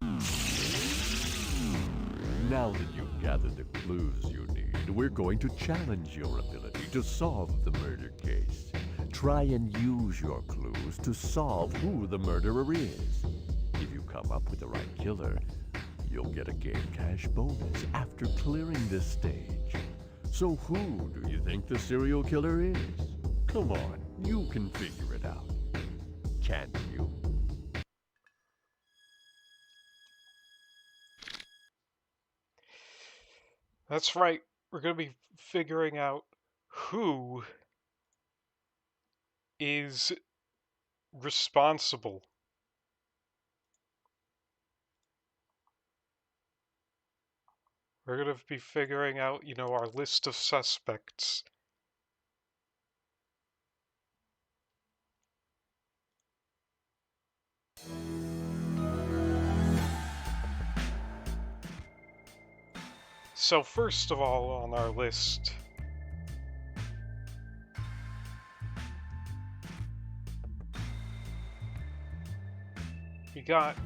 Now that you've gathered the clues you need, we're going to challenge your ability to solve the murder case. Try and use your clues to solve who the murderer is. If you come up with the right killer, you'll get a game cash bonus after clearing this stage. So who do you think the serial killer is? Come on, you can figure it out. Can't you? That's right. We're going to be figuring out who is responsible. We're going to be figuring out, our list of suspects. So first of all on our list, we got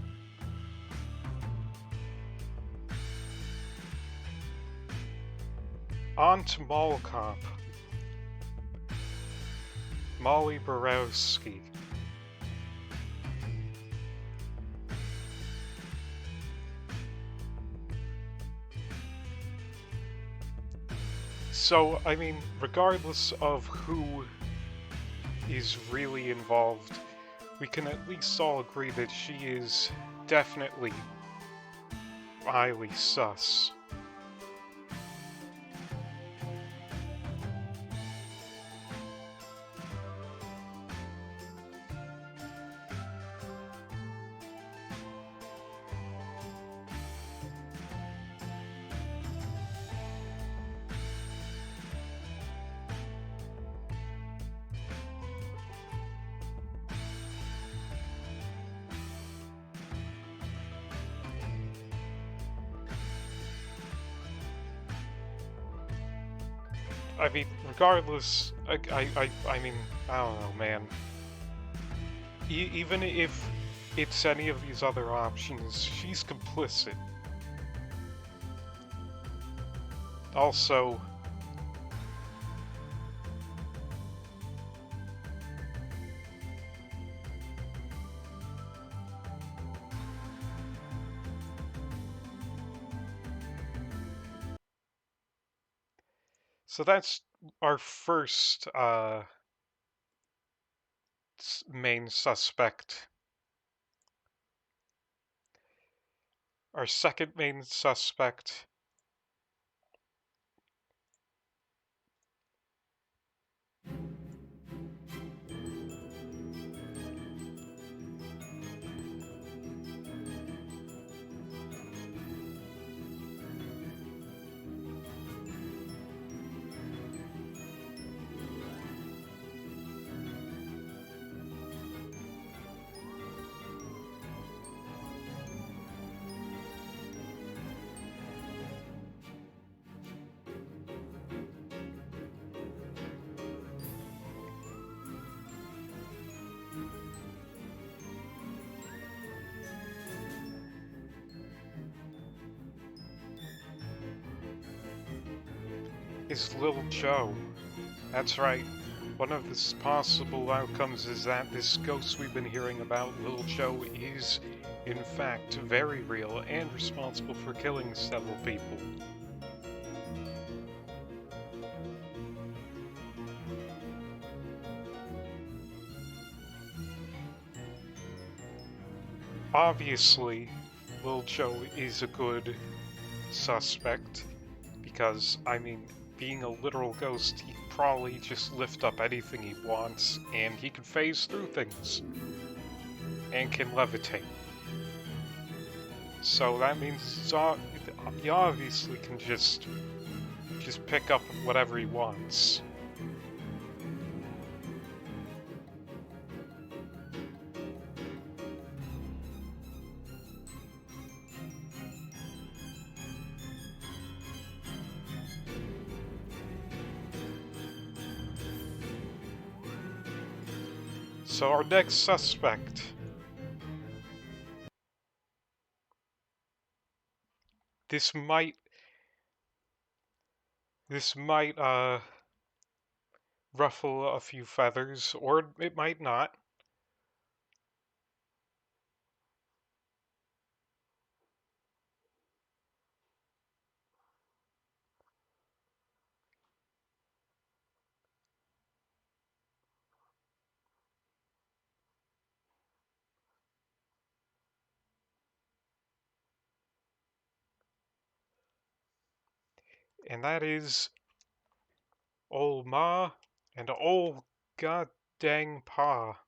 on to Mall Cop, Molly Borowski. So, I mean, regardless of who is really involved, we can at least all agree that she is definitely highly sus. I mean, regardless, I mean, I don't know, man. Even if it's any of these other options, she's complicit. Also, so that's our first main suspect. Our second main suspect is Lil Joe. That's right. One of the possible outcomes is that this ghost we've been hearing about, Lil Joe, is in fact very real and responsible for killing several people. Obviously, Lil Joe is a good suspect because, I mean, being a literal ghost, he can probably just lift up anything he wants, and he can phase through things, and can levitate. So that means he obviously can just pick up whatever he wants. So our next suspect this might ruffle a few feathers, or it might not. And that is ol' Ma and ol' god dang Pa.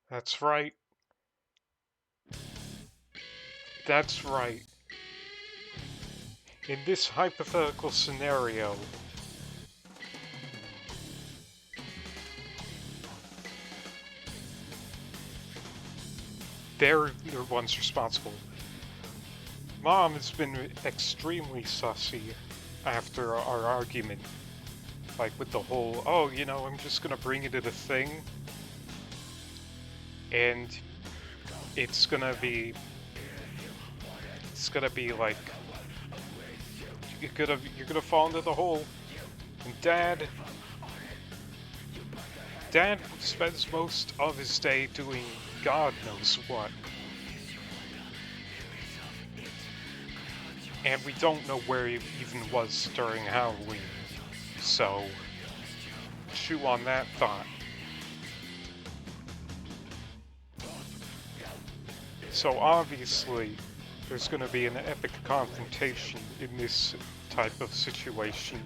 That's right. That's right. In this hypothetical scenario, they're the ones responsible. Mom has been extremely sussy after our argument. Like with the whole, oh, I'm just gonna bring you to the thing, and it's gonna be like you're gonna fall into the hole. And Dad spends most of his day doing God knows what. And we don't know where he even was during Halloween. So, chew on that thought. So obviously, there's going to be an epic confrontation in this type of situation.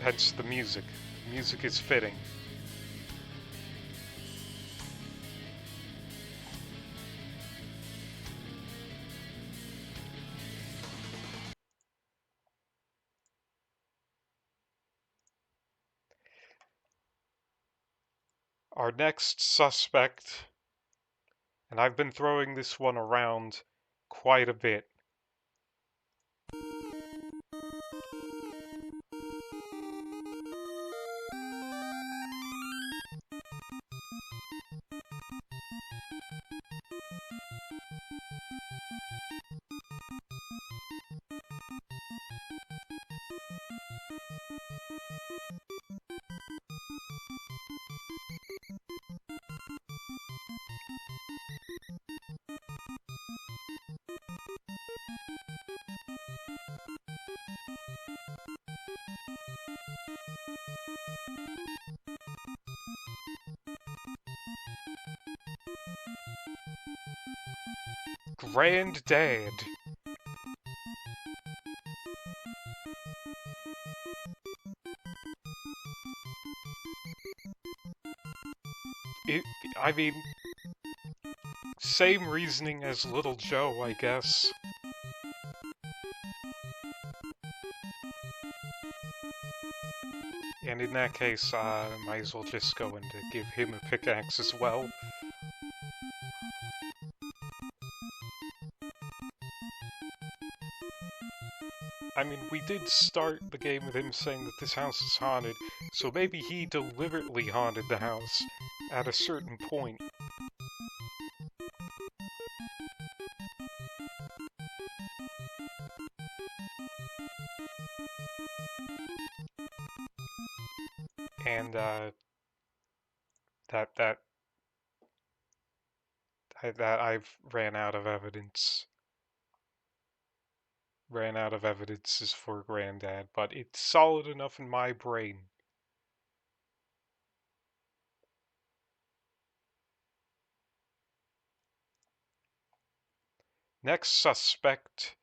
Hence the music. Music is fitting. Our next suspect, and I've been throwing this one around quite a bit. Granddad. I mean, same reasoning as Little Joe, I guess. And in that case, I might as well just go and give him a pickaxe as well. I mean, we did start the game with him saying that this house is haunted, so maybe he deliberately haunted the house at a certain point. And, that I've ran out of evidence. Ran out of evidences for Granddad, but it's solid enough in my brain. Next suspect,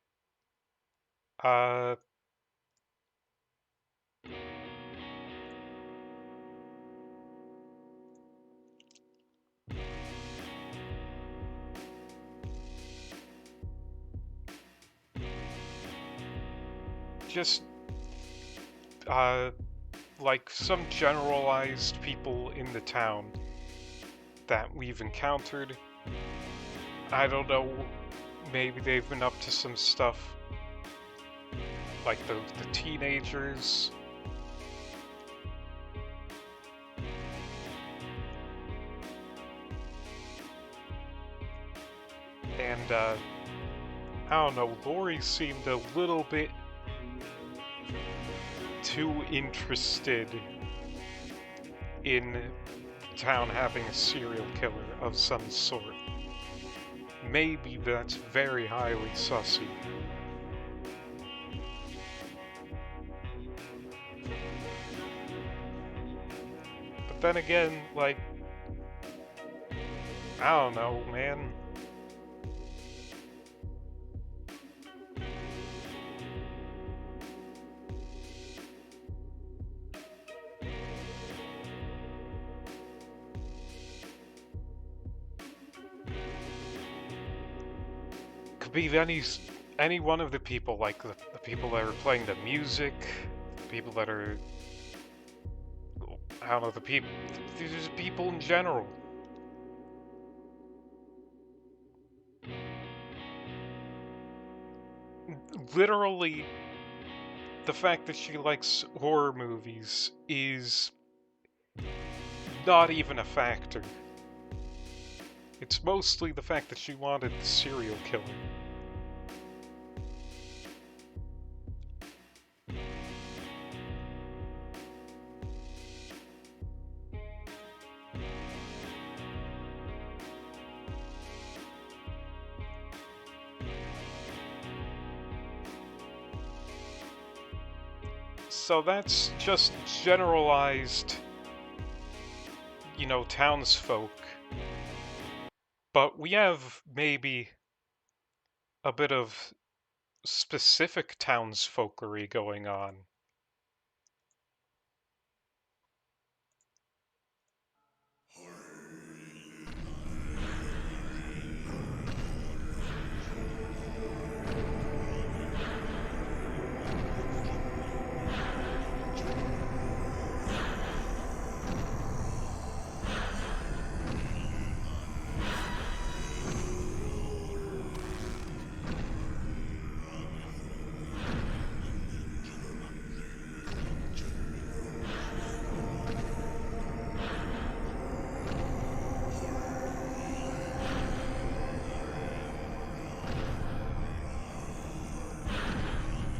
just like some generalized people in the town that we've encountered. I don't know, maybe they've been up to some stuff. Like the teenagers. And, I don't know, Lori seemed a little bit too interested in town having a serial killer of some sort. Maybe that's very highly sussy. But then again, like, I don't know, man. Could be any one of the people, like the people that are playing the music, the people that are, I don't know, there's people in general. Literally, the fact that she likes horror movies is not even a factor. It's mostly the fact that she wanted the serial killer. So that's just generalized, you know, townsfolk. But we have maybe a bit of specific townsfolkery going on.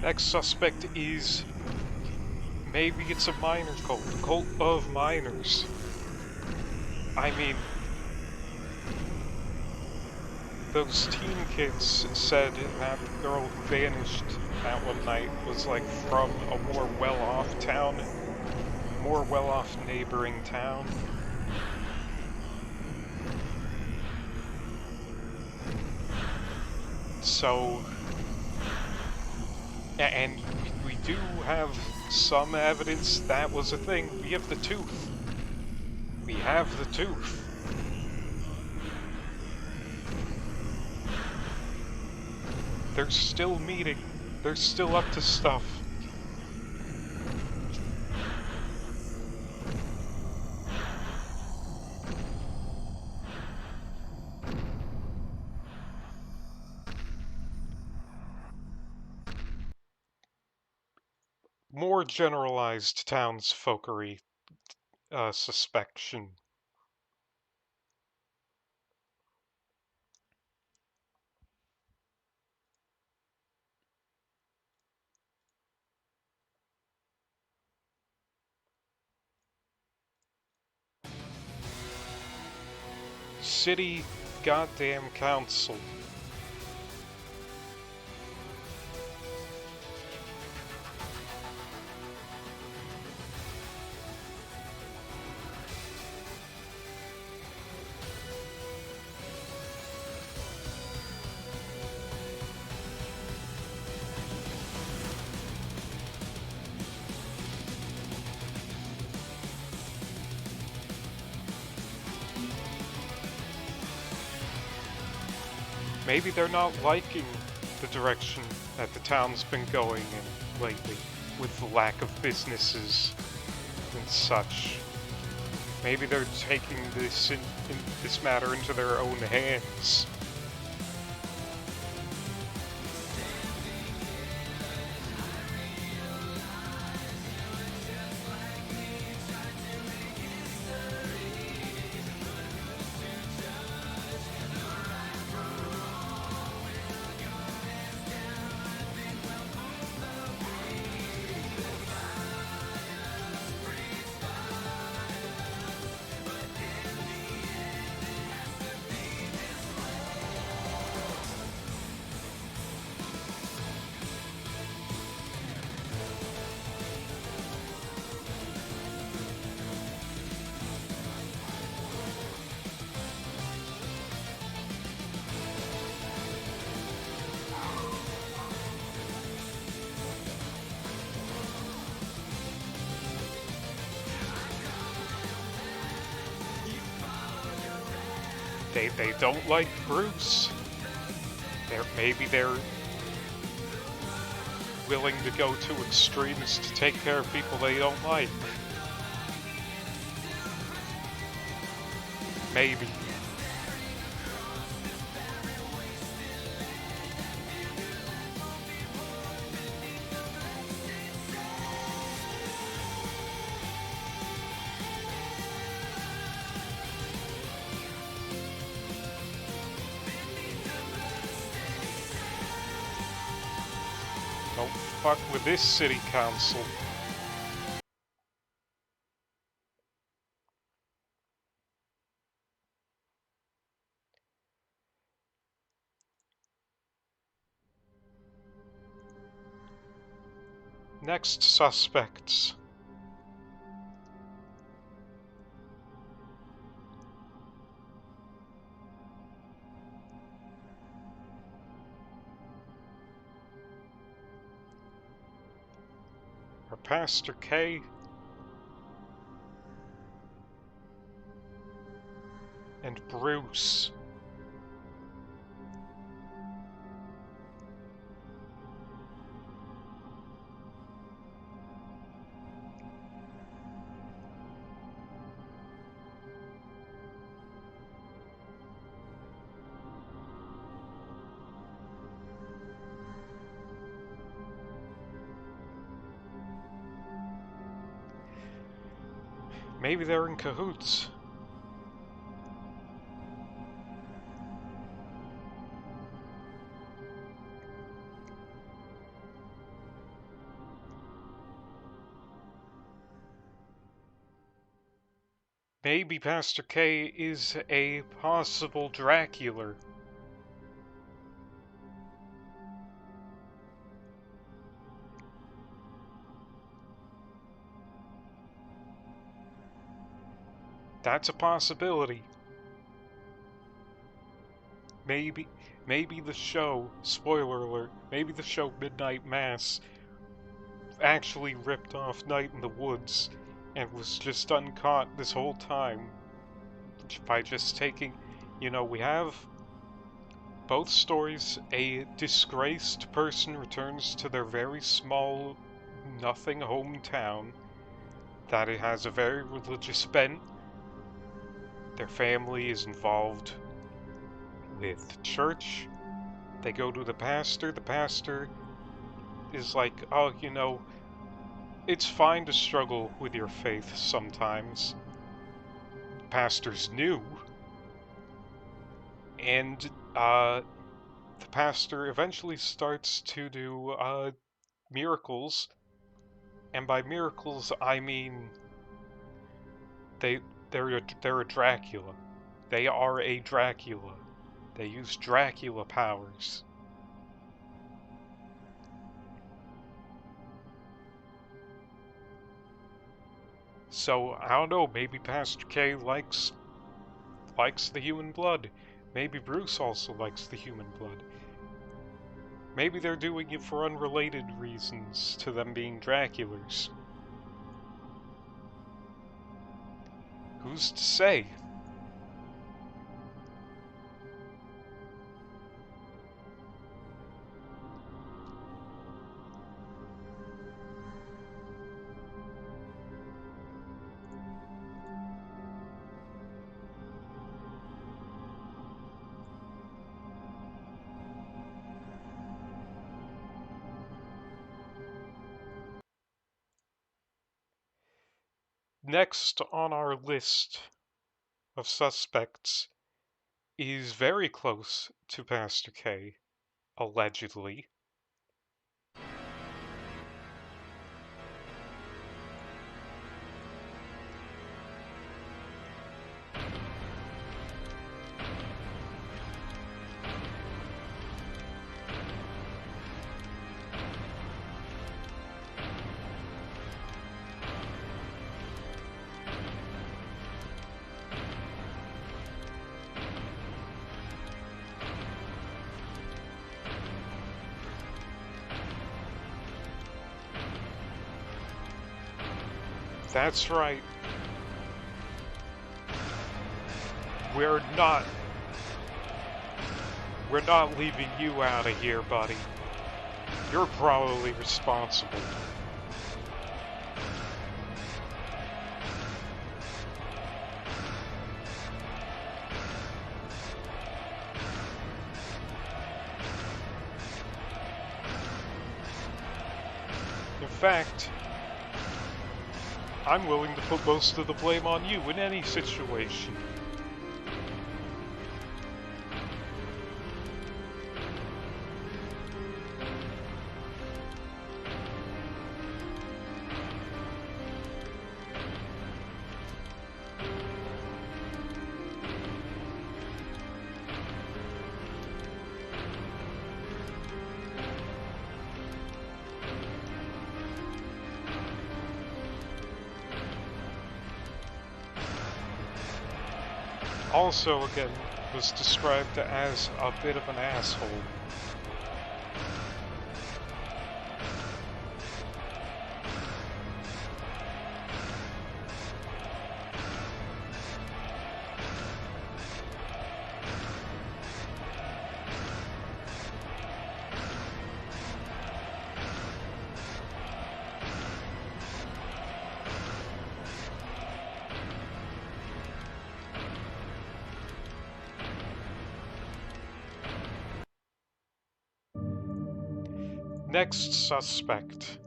Next suspect is, maybe it's a miner cult, the cult of miners. I mean, those teen kids said that the girl who vanished that one night was like from a more well-off town, more well-off neighboring town. So, and we do have some evidence that was a thing. We have the tooth. We have the tooth. They're still meeting. They're still up to stuff. More generalized townsfolkery suspicion. City goddamn council. Maybe they're not liking the direction that the town's been going in lately. with the lack of businesses and such. Maybe they're taking this this matter into their own hands. They don't like Bruce. Maybe they're willing to go to extremes to take care of people they don't like. Maybe. Don't fuck with this city council. Next suspects. Are Pastor K and Bruce. Maybe they're in cahoots. Maybe Pastor K is a possible Dracula. That's a possibility. Maybe the show, spoiler alert, maybe the show Midnight Mass actually ripped off Night in the Woods and was just uncaught this whole time by just taking, we have both stories. A disgraced person returns to their very small, nothing hometown that it has a very religious bent. Their family is involved with church. They go to the pastor. The pastor is like, oh, it's fine to struggle with your faith sometimes. The pastor's new. And the pastor eventually starts to do miracles. And by miracles, I mean they're a Dracula. They are a Dracula. They use Dracula powers. So I don't know. Maybe Pastor K likes the human blood. Maybe Bruce also likes the human blood. Maybe they're doing it for unrelated reasons to them being Draculas. Who's to say? Next on our list of suspects is very close to Pastor K, allegedly. That's right. We're not leaving you out of here, buddy. You're probably responsible. In fact, I'm willing to put most of the blame on you in any situation. Also, again, was described as a bit of an asshole. Next suspect.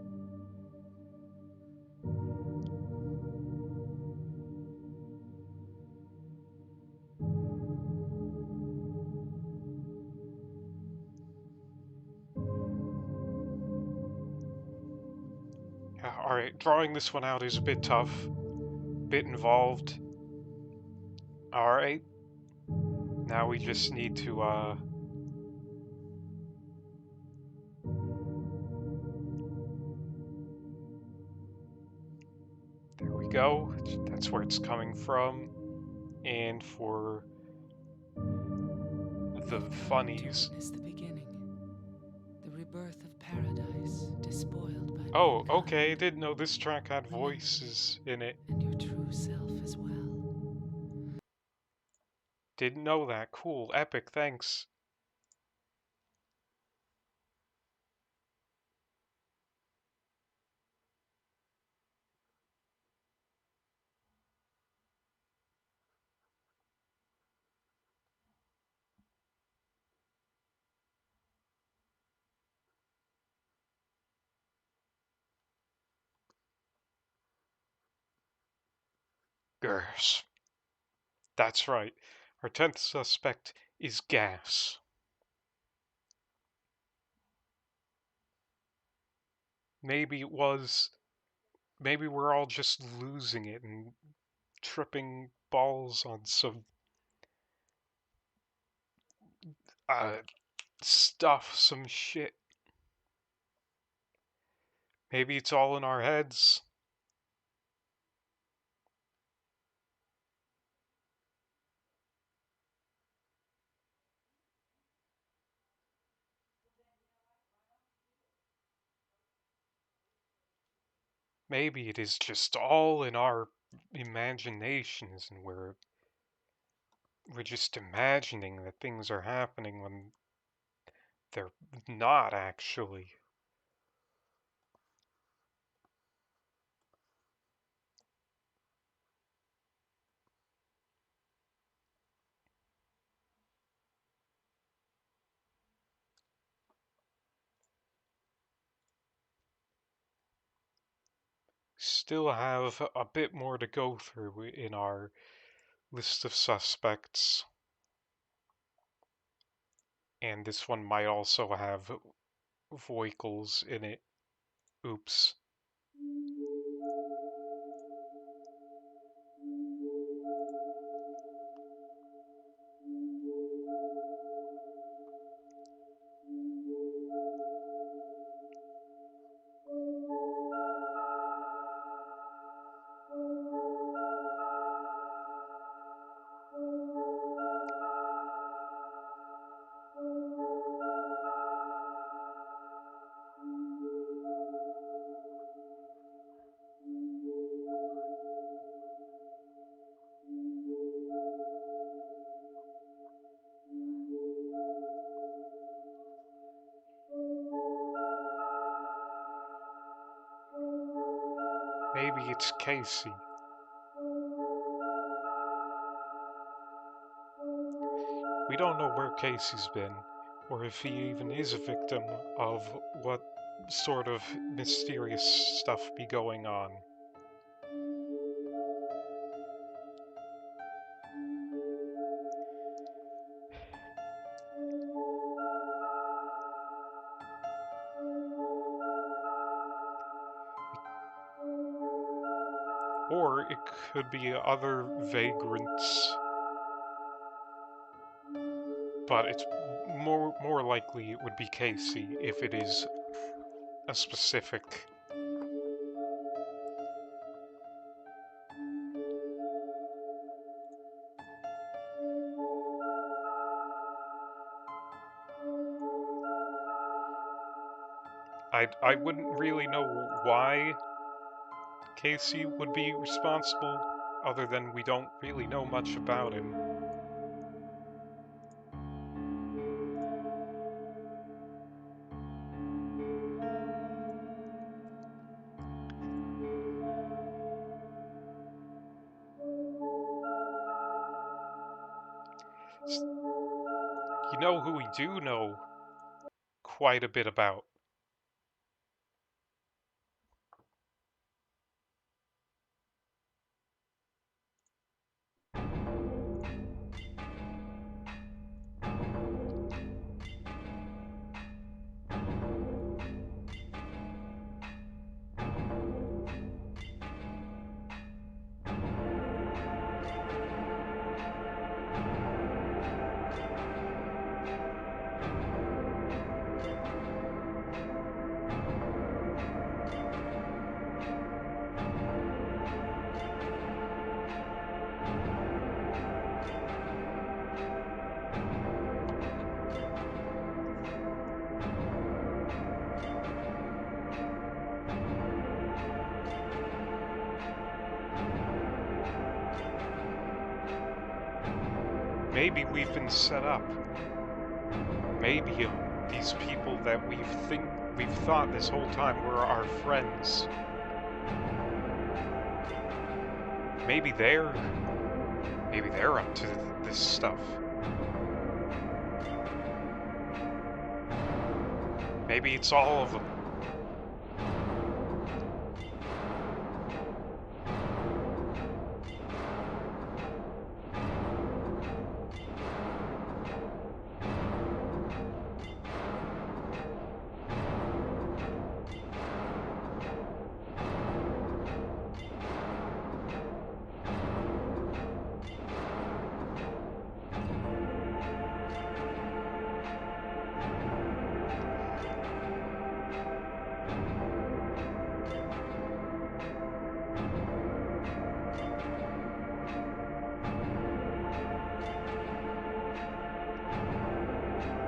Alright, drawing this one out is a bit tough, bit involved. Alright. Now we just need to, there we go. That's where it's coming from. And for the funnies. Is the beginning, the rebirth of paradise, despoiled by Oh, mankind, okay, didn't know this track had voices in it. and your true self as well. Didn't know that. Cool, epic, thanks. Gers. That's right. Our 10th suspect is gas. Maybe it was. Maybe we're all just losing it and tripping balls on some stuff, some shit. Maybe it's all in our heads. Maybe it is just all in our imaginations and we're just imagining that things are happening when they're not actually. still have a bit more to go through in our list of suspects. And this one might also have vehicles in it. Oops. Maybe it's Casey. We don't know where Casey's been, or if he even is a victim of what sort of mysterious stuff be going on. Or it could be other vagrants. But it's more likely it would be Casey if it is a specific. I wouldn't really know why Casey would be responsible, other than we don't really know much about him. You know who we do know quite a bit about? Maybe we've been set up. Maybe these people that we've thought this whole time were our friends. Maybe they're up to this stuff. Maybe it's all of them.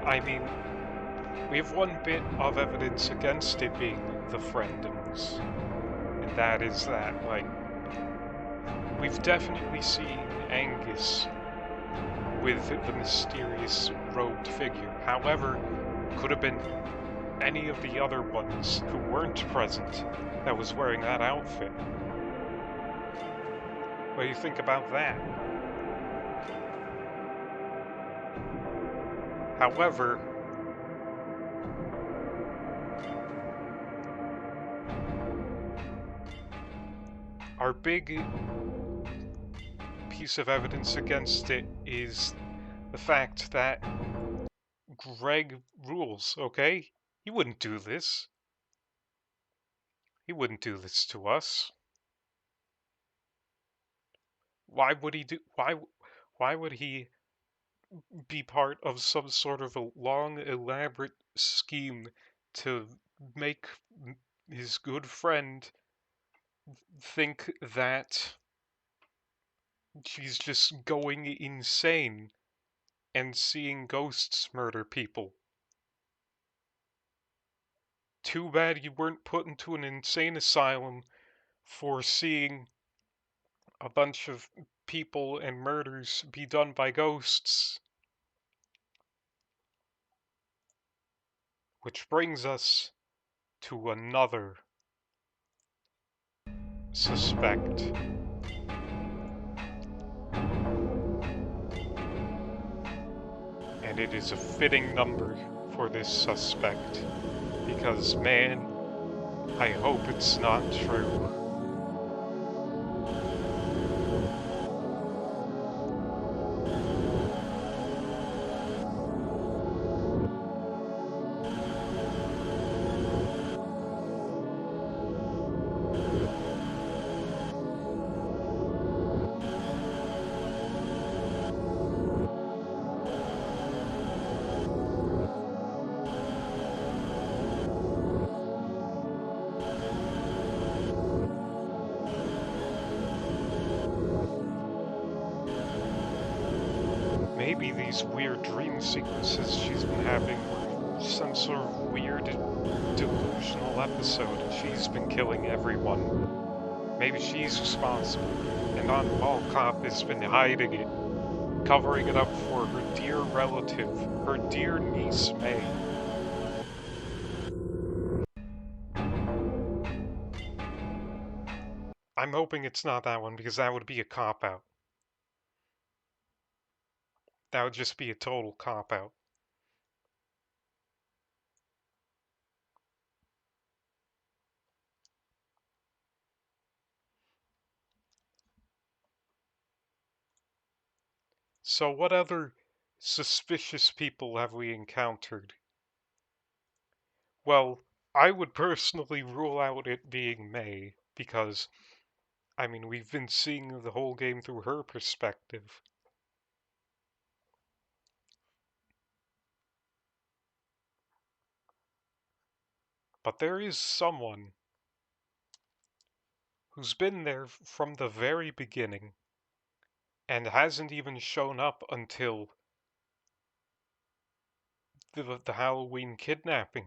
I mean, we have one bit of evidence against it being the Friendens, and that is that, like, we've definitely seen Angus with the mysterious robed figure. However, could have been any of the other ones who weren't present that was wearing that outfit. What do you think about that? However, our big piece of evidence against it is the fact that Greg rules, okay? He wouldn't do this. He wouldn't do this to us. Why would he do why would he be part of some sort of a long elaborate scheme to make his good friend think that she's just going insane and seeing ghosts murder people? Too bad you weren't put into an insane asylum for seeing a bunch of people and murders be done by ghosts. Which brings us to another suspect. And it is a fitting number for this suspect. Because, man, I hope it's not true. Maybe these weird dream sequences she's been having were some sort of weird delusional episode and she's been killing everyone. Maybe she's responsible, and Aunt Mall Cop has been hiding it, covering it up for her dear relative, her dear niece May. I'm hoping it's not that one, because that would be a cop-out. That would just be a total cop-out. So what other suspicious people have we encountered? Well, I would personally rule out it being May, because, I mean, we've been seeing the whole game through her perspective. But there is someone who's been there from the very beginning and hasn't even shown up until the Halloween kidnapping.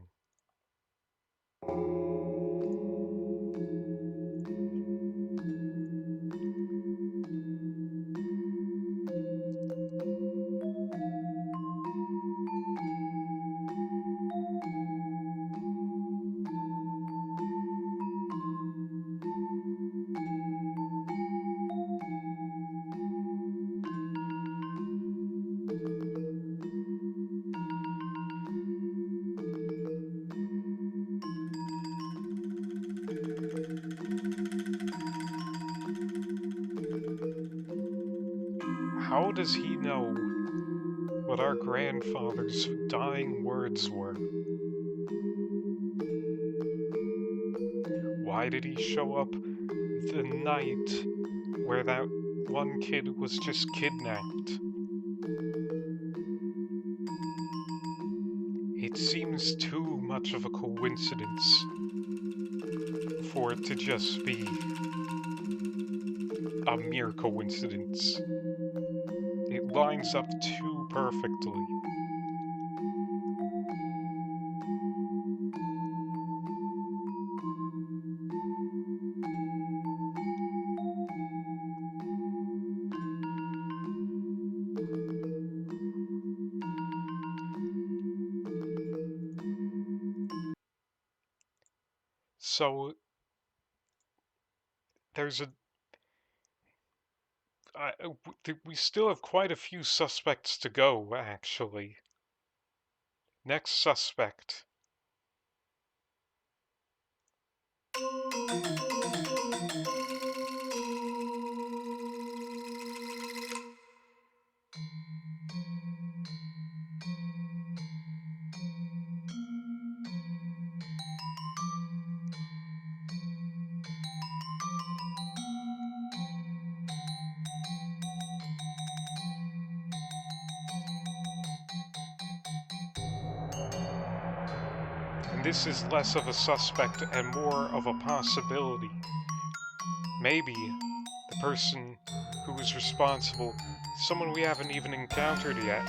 How does he know what our grandfather's dying words were? Why did he show up the night where that one kid was just kidnapped? It seems too much of a coincidence for it to just be a mere coincidence. It lines up too perfectly. So there's we still have quite a few suspects to go, actually. Next suspect. And this is less of a suspect and more of a possibility. Maybe the person who is responsible is someone we haven't even encountered yet.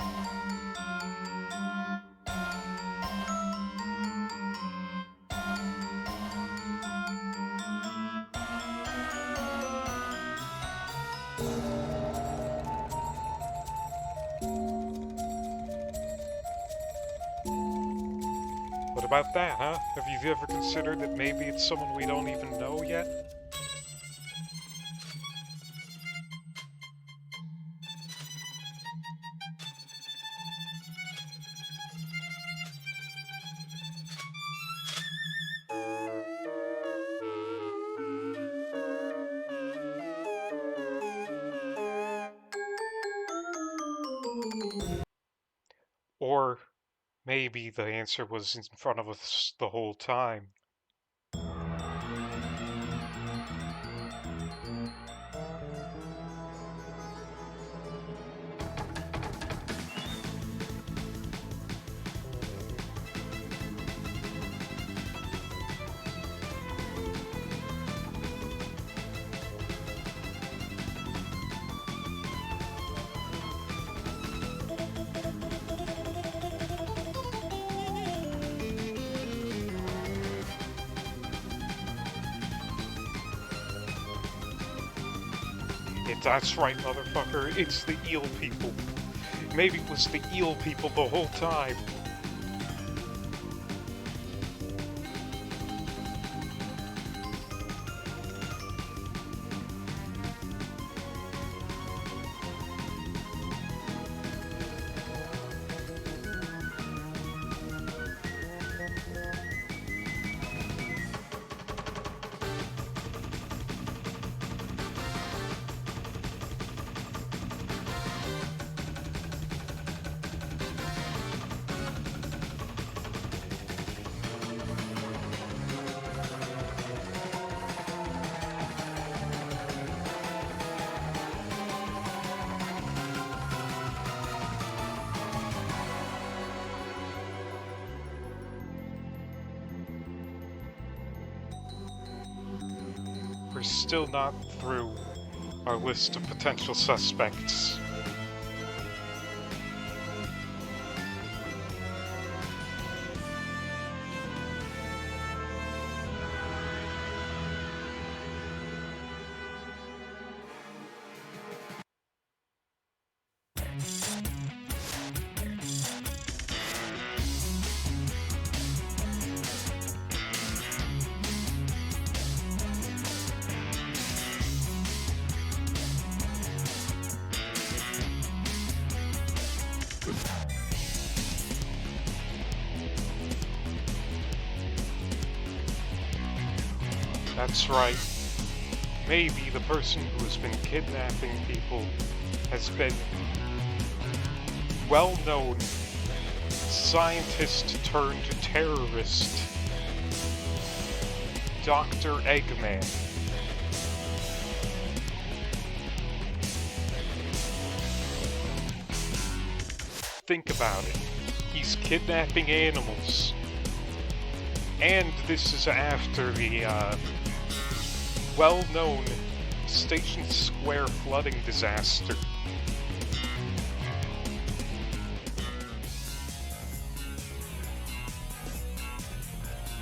What about that, huh? Have you ever considered that maybe it's someone we don't even know yet? Or maybe the answer was in front of us the whole time. That's right, motherfucker. It's the eel people. Maybe it was the eel people the whole time. We're still not through our list of potential suspects. That's right. Maybe the person who has been kidnapping people has been well-known scientist turned terrorist, Dr. Eggman. Think about it. He's kidnapping animals. And this is after the, well-known Station Square flooding disaster.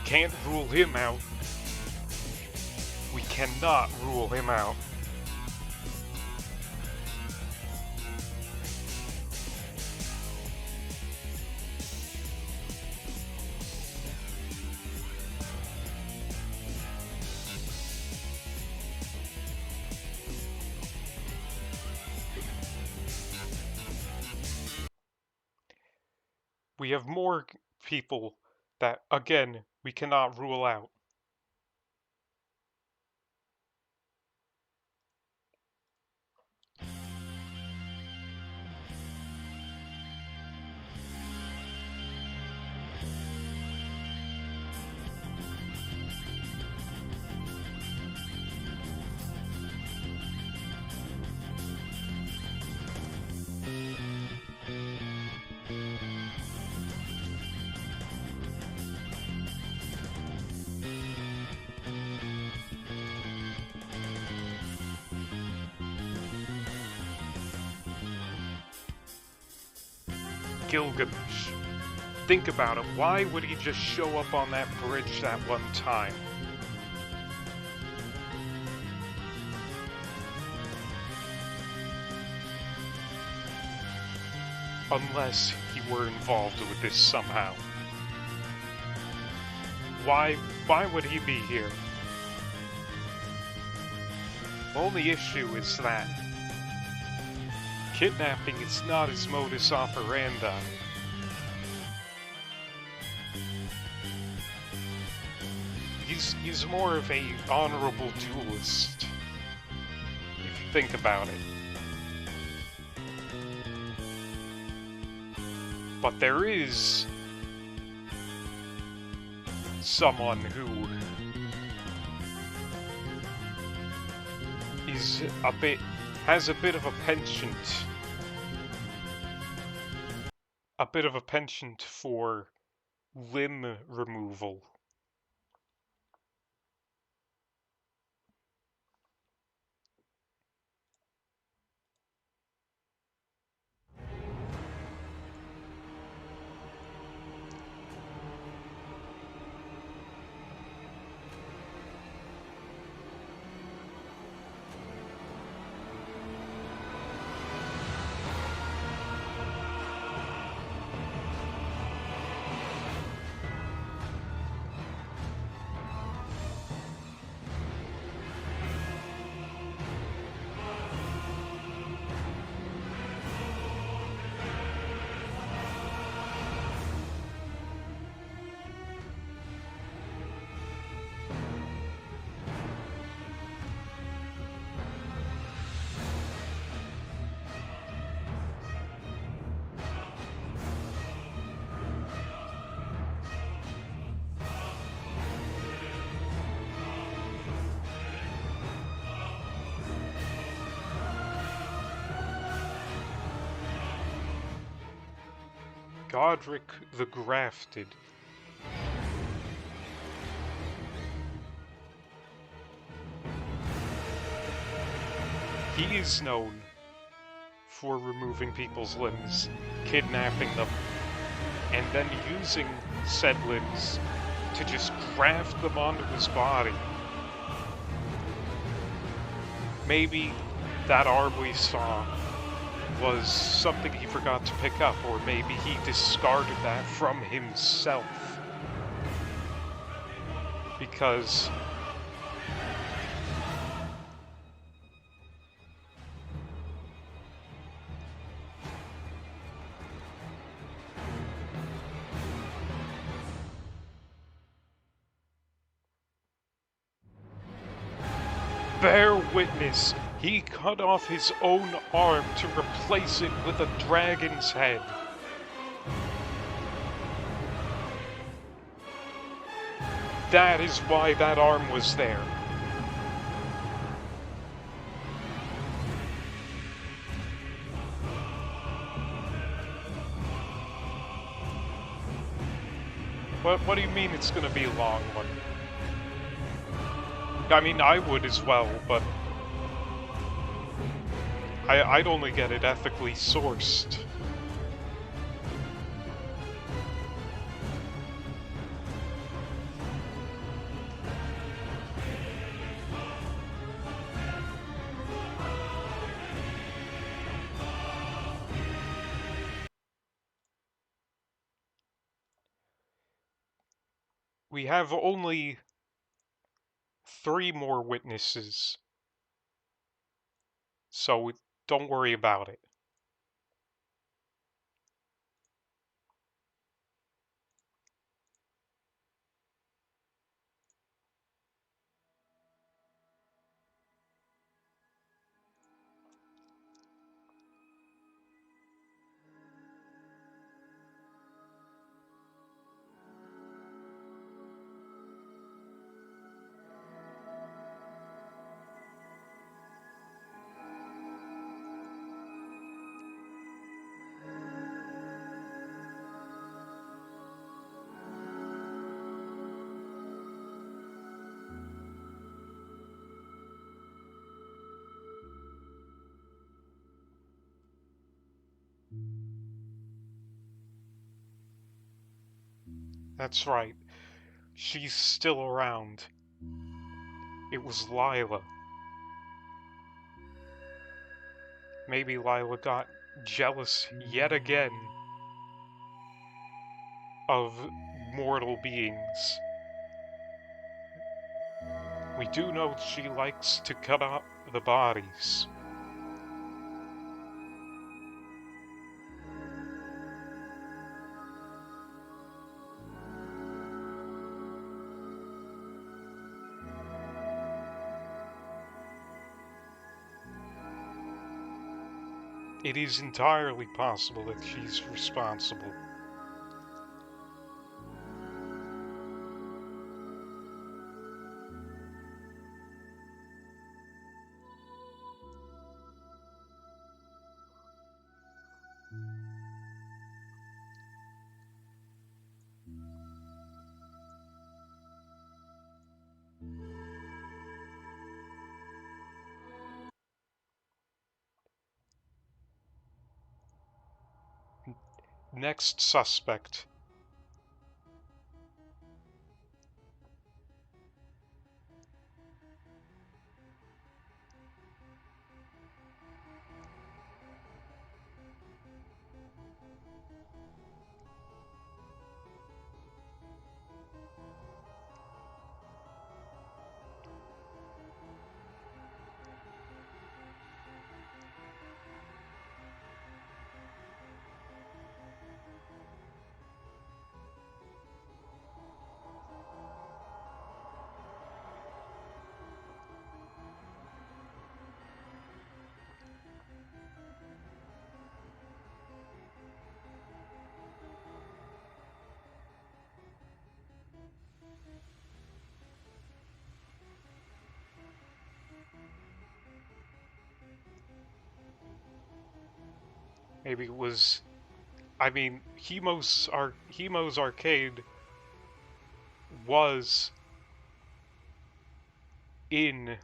Can't rule him out. We cannot rule him out. We have more people that, again, we cannot rule out. Gilgamesh. Think about it. Why would he just show up on that bridge that one time? Unless he were involved with this somehow. Why would he be here? Only issue is that kidnapping is not his modus operandi. He's more of a honorable duelist, if you think about it. But there is someone who has a bit of a penchant. A bit of a penchant for limb removal. Godric the Grafted. He is known for removing people's limbs, kidnapping them, and then using said limbs to just graft them onto his body. Maybe that arm we saw was something he forgot to pick up, or maybe he discarded that from himself. Because bear witness, he cut off his own arm to replace it with a dragon's head. That is why that arm was there. What do you mean it's gonna be a long one? I mean, I would as well, but I'd only get it ethically sourced. We have only 3 more witnesses, so don't worry about it. That's right. She's still around. It was Lila. Maybe Lila got jealous yet again of mortal beings. We do know she likes to cut up the bodies. It is entirely possible that she's responsible. Next suspect. Maybe it was. I mean, Hemo's arcade was in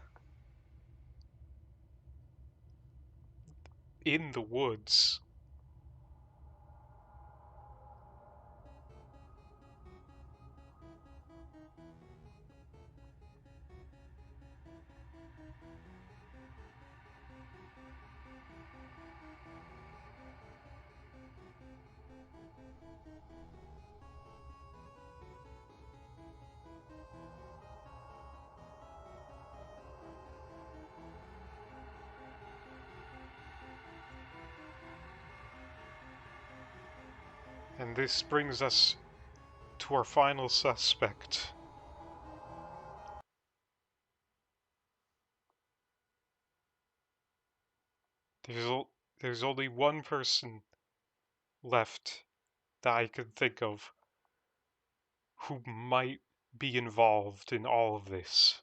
the woods. And this brings us to our final suspect. There's only one person left that I can think of who might be involved in all of this.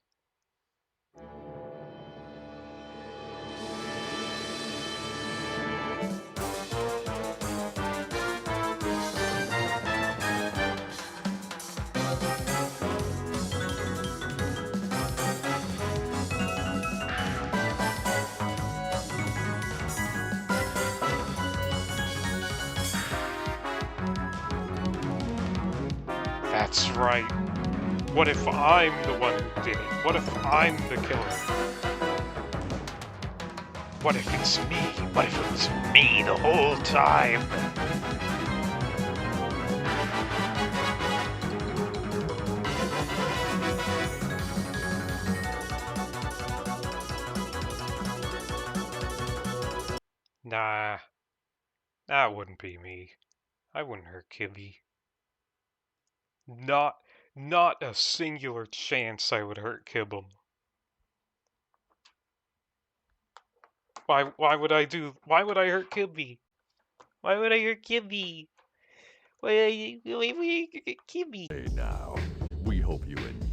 That's right. What if I'm the one who did it? What if I'm the killer? What if it's me? What if it was me the whole time? Nah, that wouldn't be me. I wouldn't hurt Kibby. Not a singular chance I would hurt Kibble. Why would I hurt Kibby? Why would I hurt Kibby? Why would I hurt Kibby? Now, we hope you enjoyed